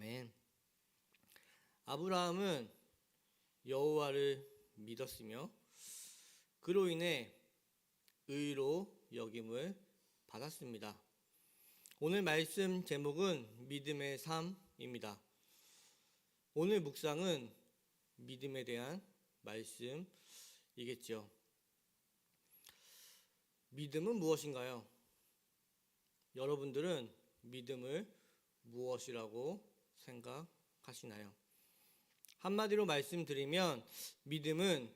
아멘. 아브라함은 여호와를 믿었으며 그로 인해 의로 여김을 받았습니다. 오늘 말씀 제목은 믿음의 삶입니다. 오늘 묵상은 믿음에 대한 말씀이겠죠. 믿음은 무엇인가요? 여러분들은 믿음을 무엇이라고 생각하시나요? 한마디로 말씀드리면 믿음은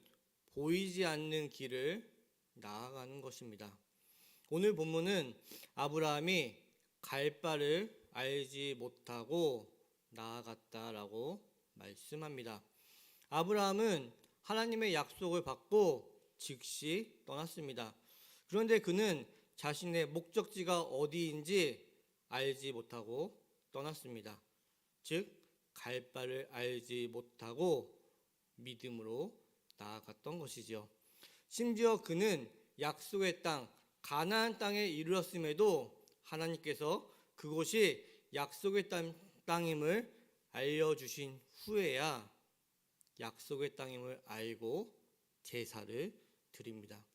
보이지 않는 길을 나아가는 것입니다. 오늘 본문은 아브라함이 갈 바를 알지 못하고 나아갔다라고 말씀합니다. 아브라함은 하나님의 약속을 받고 즉시 떠났습니다. 그런데 그는 자신의 목적지가 어디인지 알지 못하고 떠났습니다. 즉 갈 바를 알지 못하고 믿음으로 나아갔던 것이죠. 심지어 그는 약속의 땅 가나안 땅에 이르렀음에도 하나님께서 그곳이 약속의 땅임을 알려주신 후에야 약속의 땅임을 알고 제사를 드립니다.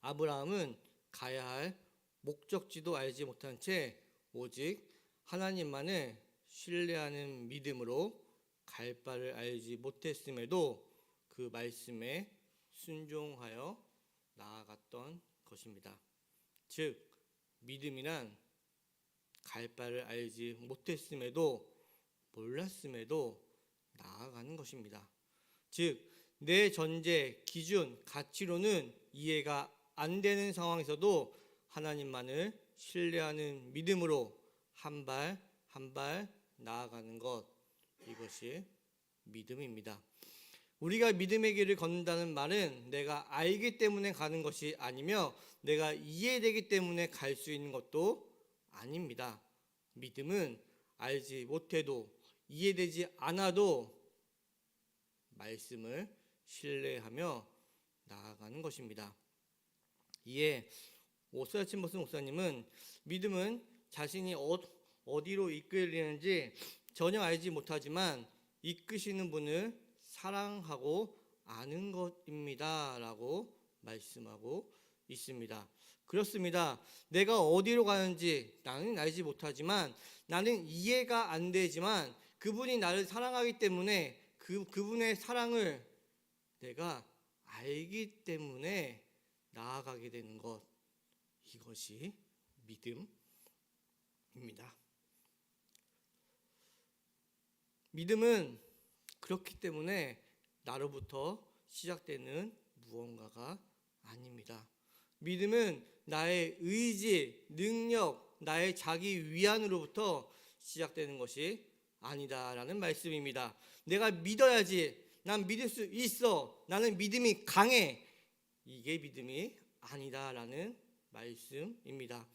아브라함은 가야 할 목적지도 알지 못한 채 오직 하나님만을 신뢰하는 믿음으로 갈 바를 알지 못했음에도 그 말씀에 순종하여 나아갔던 것입니다. 즉 믿음이란 갈 바를 알지 못했음에도 몰랐음에도 나아가는 것입니다. 즉 내 전제, 기준, 가치로는 이해가 안 되는 상황에서도 하나님만을 신뢰하는 믿음으로 한 발 한 발 나아가는 것, 이것이 믿음입니다. 우리가 믿음의 길을 걷는다는 말은 내가 알기 때문에 가는 것이 아니며 내가 이해되기 때문에 갈 수 있는 것도 아닙니다. 믿음은 알지 못해도 이해되지 않아도 말씀을 신뢰하며 나아가는 것입니다. 이에 오스라친 버스 목사님은 믿음은 자신이 어디로 이끌리는지 전혀 알지 못하지만 이끄시는 분을 사랑하고 아는 것입니다 라고 말씀하고 있습니다. 그렇습니다. 내가 어디로 가는지 나는 알지 못하지만 나는 이해가 안 되지만 그분이 나를 사랑하기 때문에 그분의 사랑을 내가 알기 때문에 나아가게 되는 것, 이것이 믿음입니다. 믿음은 그렇기 때문에 나로부터 시작되는 무언가가 아닙니다. 믿음은 나의 의지, 능력, 나의 자기 위안으로부터 시작되는 것이 아니다라는 말씀입니다. 내가 믿어야지, 난 믿을 수 있어, 나는 믿음이 강해, 이게 믿음이 아니다라는 말씀입니다.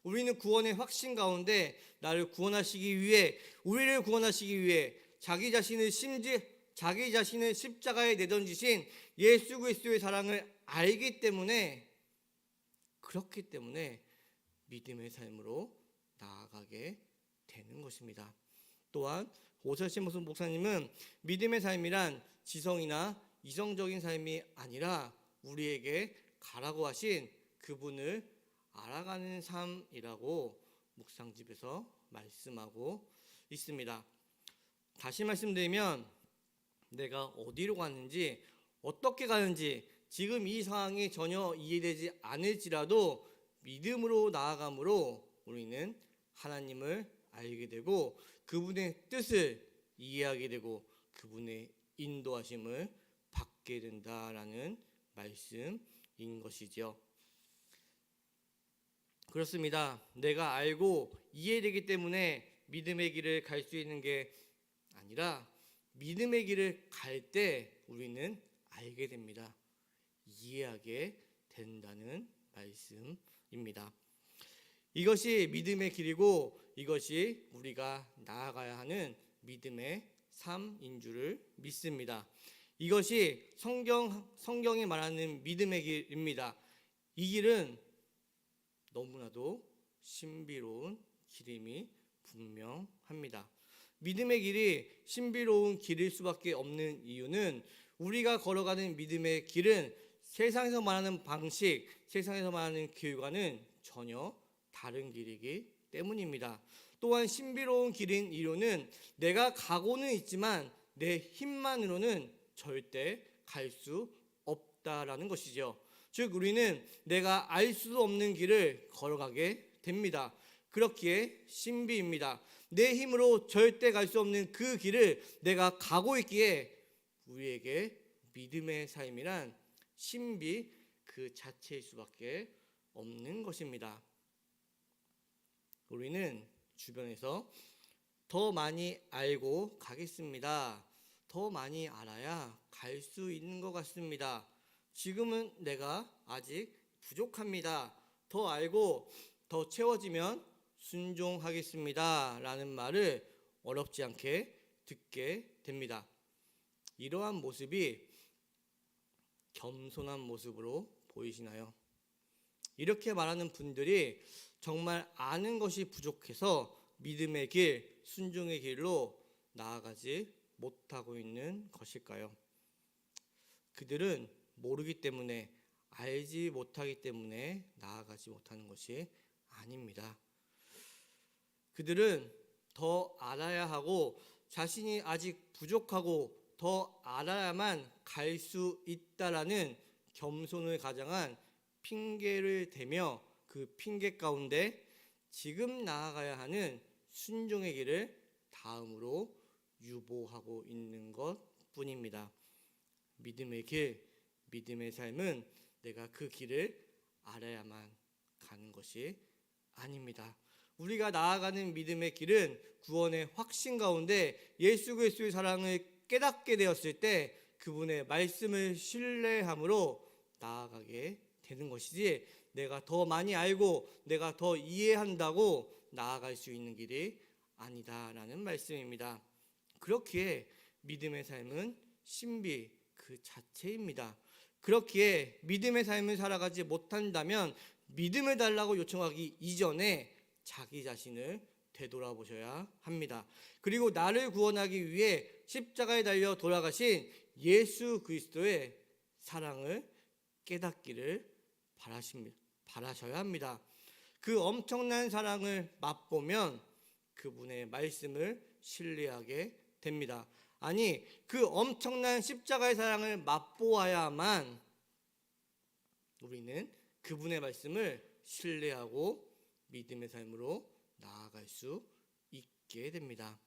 우리는 구원의 확신 가운데 우리를 구원하시기 위해 자기 자신을 십자가에 내던지신 예수 그리스도의 사랑을 알기 때문에, 그렇기 때문에 믿음의 삶으로 나아가게 되는 것입니다. 또한 오설신 목사님은 믿음의 삶이란 지성이나 이성적인 삶이 아니라 우리에게 가라고 하신 그분을 알아가는 삶이라고 묵상집에서 말씀하고 있습니다. 다시 말씀드리면 내가 어디로 가는지, 어떻게 가는지 지금 이 상황이 전혀 이해되지 않을지라도 믿음으로 나아감으로 우리는 하나님을 알게 되고 그분의 뜻을 이해하게 되고 그분의 인도하심을 받게 된다라는 말씀인 것이죠. 그렇습니다. 내가 알고 이해되기 때문에 믿음의 길을 갈 수 있는 게 아니라 믿음의 길을 갈 때 우리는 알게 됩니다. 이해하게 된다는 말씀입니다. 이것이 믿음의 길이고 이것이 우리가 나아가야 하는 믿음의 삶인 줄을 믿습니다. 이것이 성경이 말하는 믿음의 길입니다. 이 길은 너무나도 신비로운 길임이 분명합니다. 믿음의 길이 신비로운 길일 수밖에 없는 이유는 우리가 걸어가는 믿음의 길은 세상에서 말하는 방식, 세상에서 말하는 길과는 전혀 다른 길이기 때문입니다. 또한 신비로운 길인 이유는 내가 가고는 있지만 내 힘만으로는 절대 갈 수 없다라는 것이죠. 즉 우리는 내가 알 수도 없는 길을 걸어가게 됩니다. 그렇기에 신비입니다. 내 힘으로 절대 갈 수 없는 그 길을 내가 가고 있기에 우리에게 믿음의 삶이란 신비 그 자체일 수밖에 없는 것입니다. 우리는 주변에서 더 많이 알고 가겠습니다. 더 많이 알아야 갈 수 있는 것 같습니다. 지금은 내가 아직 부족합니다. 더 알고 더 채워지면 순종하겠습니다. 라는 말을 어렵지 않게 듣게 됩니다. 이러한 모습이 겸손한 모습으로 보이시나요? 이렇게 말하는 분들이 정말 아는 것이 부족해서 믿음의 길, 순종의 길로 나아가지 못하고 있는 것일까요? 그들은 모르기 때문에, 알지 못하기 때문에 나아가지 못하는 것이 아닙니다. 그들은 더 알아야 하고 자신이 아직 부족하고 더 알아야만 갈 수 있다라는 겸손을 가장한 핑계를 대며 그 핑계 가운데 지금 나아가야 하는 순종의 길을 다음으로 유보하고 있는 것뿐입니다. 믿음의 길, 믿음의 삶은 내가 그 길을 알아야만 가는 것이 아닙니다. 우리가 나아가는 믿음의 길은 구원의 확신 가운데 예수 그리스도의 사랑을 깨닫게 되었을 때 그분의 말씀을 신뢰함으로 나아가게 되는 것이지, 내가 더 많이 알고 내가 더 이해한다고 나아갈 수 있는 길이 아니다라는 말씀입니다. 그렇기에 믿음의 삶은 신비 그 자체입니다. 그렇기에 믿음의 삶을 살아가지 못한다면 믿음을 달라고 요청하기 이전에 자기 자신을 되돌아보셔야 합니다. 그리고 나를 구원하기 위해 십자가에 달려 돌아가신 예수 그리스도의 사랑을 깨닫기를 바라셔야 합니다. 그 엄청난 사랑을 맛보면 그분의 말씀을 신뢰하게 됩니다. 아니, 그 엄청난 십자가의 사랑을 맛보아야만 우리는 그분의 말씀을 신뢰하고 믿음의 삶으로 나아갈 수 있게 됩니다.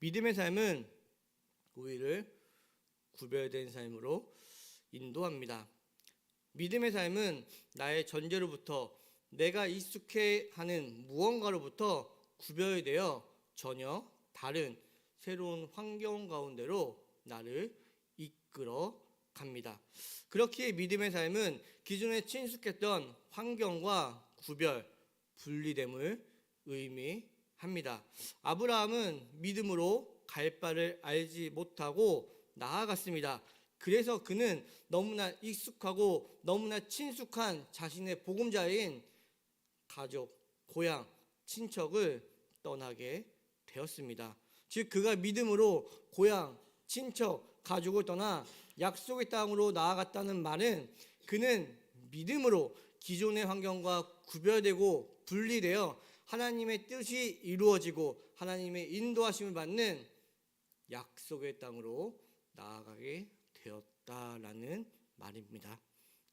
믿음의 삶은 우리를 구별된 삶으로 인도합니다. 믿음의 삶은 나의 전제로부터, 내가 익숙해하는 무언가로부터 구별되어 전혀 다른 새로운 환경 가운데로 나를 이끌어 갑니다. 그렇기에 믿음의 삶은 기존에 친숙했던 환경과 구별, 분리됨을 의미합니다. 아브라함은 믿음으로 갈 바를 알지 못하고 나아갔습니다. 그래서 그는 너무나 익숙하고 너무나 친숙한 자신의 보금자리인 가족, 고향, 친척을 떠나게 되었습니다. 즉 그가 믿음으로 고향, 친척, 가족을 떠나 약속의 땅으로 나아갔다는 말은 그는 믿음으로 기존의 환경과 구별되고 분리되어 하나님의 뜻이 이루어지고 하나님의 인도하심을 받는 약속의 땅으로 나아가게 되었다라는 말입니다.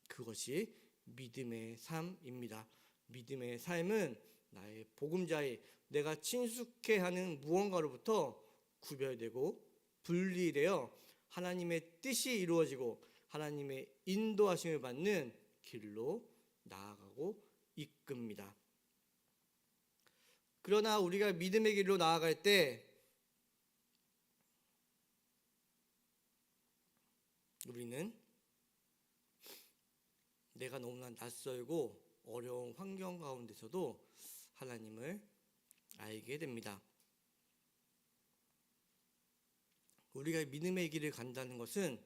그것이 믿음의 삶입니다. 믿음의 삶은 나의 보금자리, 내가 친숙해하는 무언가로부터 구별되고 분리되어 하나님의 뜻이 이루어지고 하나님의 인도하심을 받는 길로 나아가고 이끕니다. 그러나 우리가 믿음의 길로 나아갈 때 우리는 내가 너무나 낯설고 어려운 환경 가운데서도 하나님을 알게 됩니다. 우리가 믿음의 길을 간다는 것은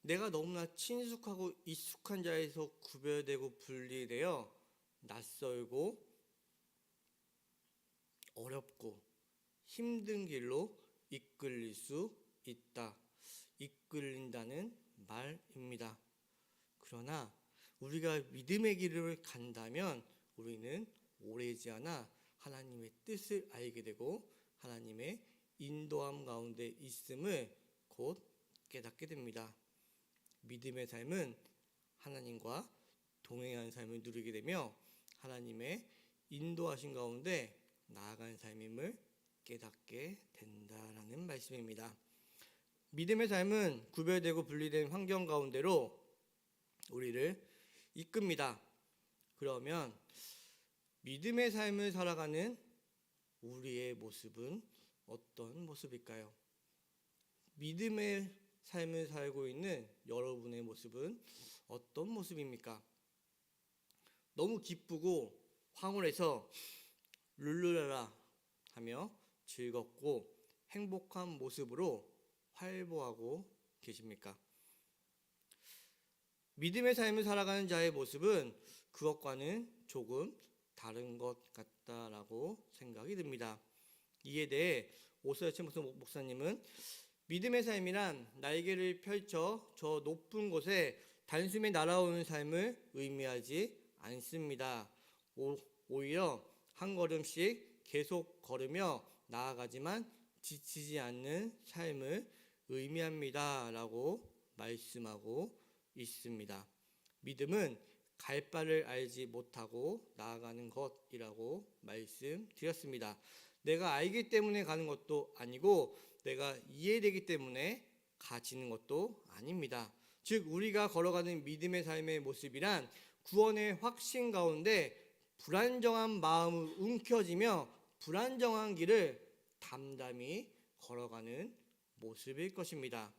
내가 너무나 친숙하고 익숙한 자에서 구별되고 분리되어 낯설고 어렵고 힘든 길로 이끌릴 수 있다. 이끌린다는 말입니다. 그러나 우리가 믿음의 길을 간다면 우리는 오래지 않아 하나님의 뜻을 알게 되고 하나님의 인도함 가운데 있음을 곧 깨닫게 됩니다. 믿음의 삶은 하나님과 동행하는 삶을 누리게 되며 하나님의 인도하신 가운데 나아가는 삶임을 깨닫게 된다라는 말씀입니다. 믿음의 삶은 구별되고 분리된 환경 가운데로 우리를 이끕니다. 그러면 믿음의 삶을 살아가는 우리의 모습은 어떤 모습일까요? 믿음의 삶을 살고 있는 여러분의 모습은 어떤 모습입니까? 너무 기쁘고 황홀해서 룰루라라 하며 즐겁고 행복한 모습으로 활보하고 계십니까? 믿음의 삶을 살아가는 자의 모습은 그것과는 조금 다른 것 같다라고 생각이 듭니다. 이에 대해 오스라 챔버스 목사님은 믿음의 삶이란 날개를 펼쳐 저 높은 곳에 단숨에 날아오는 삶을 의미하지 않습니다. 오히려 한 걸음씩 계속 걸으며 나아가지만 지치지 않는 삶을 의미합니다. 라고 말씀하고 있습니다. 믿음은 갈 바를 알지 못하고 나아가는 것이라고 말씀드렸습니다. 내가 알기 때문에 가는 것도 아니고 내가 이해되기 때문에 가지는 것도 아닙니다. 즉 우리가 걸어가는 믿음의 삶의 모습이란 구원의 확신 가운데 불안정한 마음을 움켜쥐며 불안정한 길을 담담히 걸어가는 모습일 것입니다.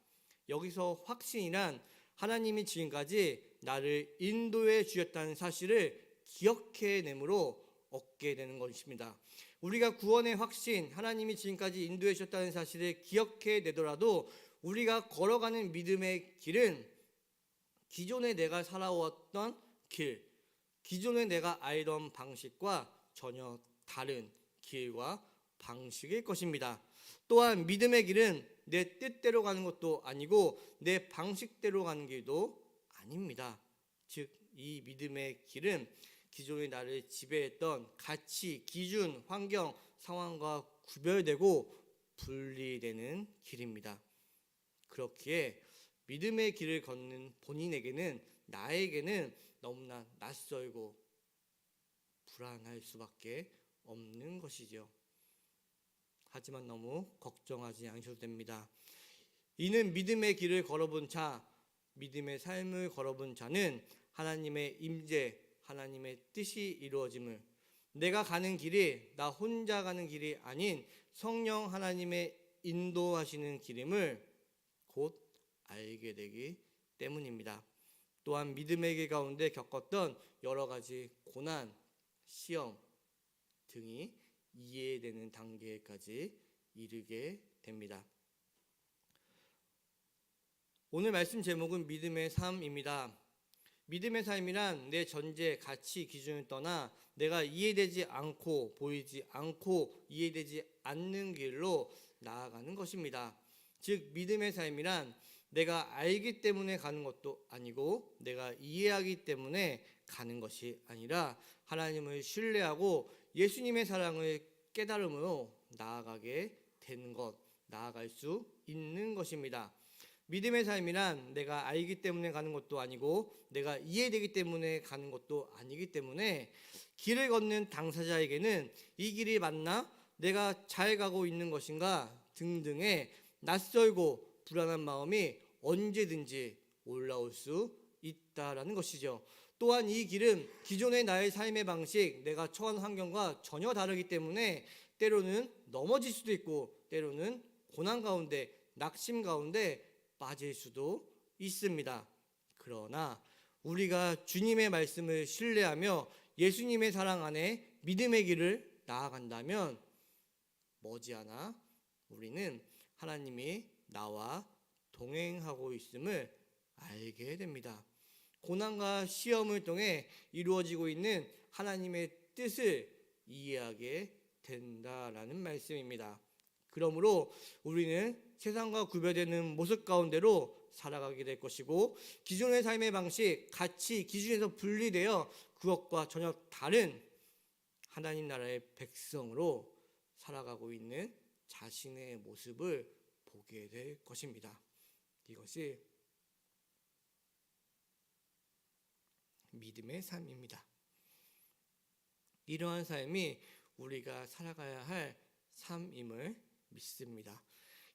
여기서 확신이란 하나님이 지금까지 나를 인도해 주셨다는 사실을 기억해내므로 얻게 되는 것입니다. 우리가 구원의 확신, 하나님이 지금까지 인도해 주셨다는 사실을 기억해내더라도 우리가 걸어가는 믿음의 길은 기존에 내가 살아왔던 길, 기존에 내가 알던 방식과 전혀 다른 길과 방식일 것입니다. 또한 믿음의 길은 내 뜻대로 가는 것도 아니고 내 방식대로 가는 길도 아닙니다. 즉 이 믿음의 길은 기존에 나를 지배했던 가치, 기준, 환경, 상황과 구별되고 분리되는 길입니다. 그렇기에 믿음의 길을 걷는 본인에게는 나에게는 너무나 낯설고 불안할 수밖에 없는 것이죠. 하지만 너무 걱정하지 않으셔도 됩니다. 이는 믿음의 길을 걸어본 자, 믿음의 삶을 걸어본 자는 하나님의 임재, 하나님의 뜻이 이루어짐을, 내가 가는 길이 나 혼자 가는 길이 아닌 성령 하나님의 인도하시는 길임을 곧 알게 되기 때문입니다. 또한 믿음의 길 가운데 겪었던 여러 가지 고난, 시험 등이 이해되는 단계까지 이르게 됩니다. 오늘 말씀 제목은 믿음의 삶입니다. 믿음의 삶이란 내 전제, 가치, 기준을 떠나 내가 이해되지 않고 보이지 않고 이해되지 않는 길로 나아가는 것입니다. 즉 믿음의 삶이란 내가 알기 때문에 가는 것도 아니고 내가 이해하기 때문에 가는 것이 아니라 하나님을 신뢰하고 예수님의 사랑을 깨달음으로 나아가게 되는 것, 나아갈 수 있는 것입니다. 믿음의 삶이란 내가 알기 때문에 가는 것도 아니고 내가 이해되기 때문에 가는 것도 아니기 때문에 길을 걷는 당사자에게는 이 길이 맞나? 내가 잘 가고 있는 것인가? 등등의 낯설고 불안한 마음이 언제든지 올라올 수 있다라는 것이죠. 또한 이 길은 기존의 나의 삶의 방식, 내가 처한 환경과 전혀 다르기 때문에 때로는 넘어질 수도 있고 때로는 고난 가운데, 낙심 가운데 빠질 수도 있습니다. 그러나 우리가 주님의 말씀을 신뢰하며 예수님의 사랑 안에 믿음의 길을 나아간다면 머지않아 우리는 하나님이 나와 동행하고 있음을 알게 됩니다. 고난과 시험을 통해 이루어지고 있는 하나님의 뜻을 이해하게 된다라는 말씀입니다. 그러므로 우리는 세상과 구별되는 모습 가운데로 살아가게 될 것이고 기존의 삶의 방식, 가치, 기준에서 분리되어 그것과 전혀 다른 하나님 나라의 백성으로 살아가고 있는 자신의 모습을 보게 될 것입니다. 이것이 믿음의 삶입니다. 이러한 삶이 우리가 살아가야 할 삶임을 믿습니다.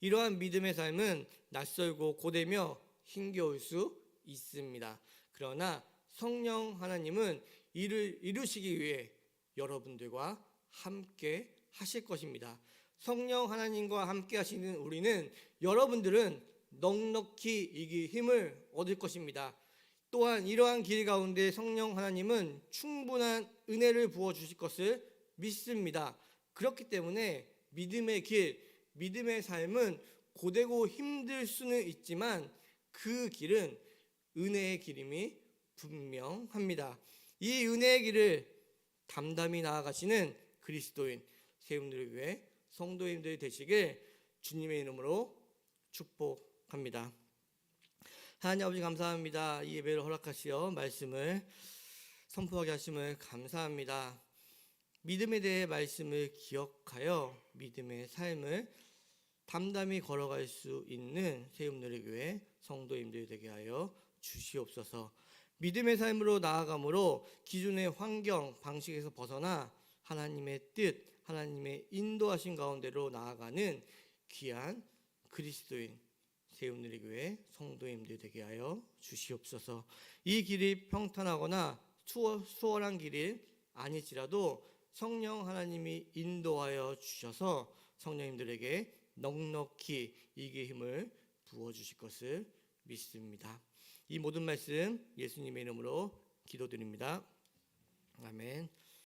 이러한 믿음의 삶은 낯설고 고되며 힘겨울 수 있습니다. 그러나 성령 하나님은 이를 이루시기 위해 여러분들과 함께 하실 것입니다. 성령 하나님과 함께 하시는 우리는 여러분들은 넉넉히 이길 힘을 얻을 것입니다. 또한 이러한 길 가운데 성령 하나님은 충분한 은혜를 부어 주실 것을 믿습니다. 그렇기 때문에 믿음의 길, 믿음의 삶은 고되고 힘들 수는 있지만 그 길은 은혜의 길임이 분명합니다. 이 은혜의 길을 담담히 나아가시는 그리스도인 세움들 교회 성도님들 되시길 주님의 이름으로 축복합니다. 하나님 아버지 감사합니다. 이 예배를 허락하시어 말씀을 선포하게 하심을 감사합니다. 믿음에 대해 말씀을 기억하여 믿음의 삶을 담담히 걸어갈 수 있는 세움들의 교회 성도님들 되게 하여 주시옵소서. 믿음의 삶으로 나아감으로 기존의 환경, 방식에서 벗어나 하나님의 뜻, 하나님의 인도하신 가운데로 나아가는 귀한 그리스도인 세움들의 교회 성도님들 되게 하여 주시옵소서. 이 길이 평탄하거나 수월한 길이 아니지라도 성령 하나님이 인도하여 주셔서 성령님들에게 넉넉히 이기의 힘을 부어주실 것을 믿습니다. 이 모든 말씀 예수님의 이름으로 기도드립니다. 아멘.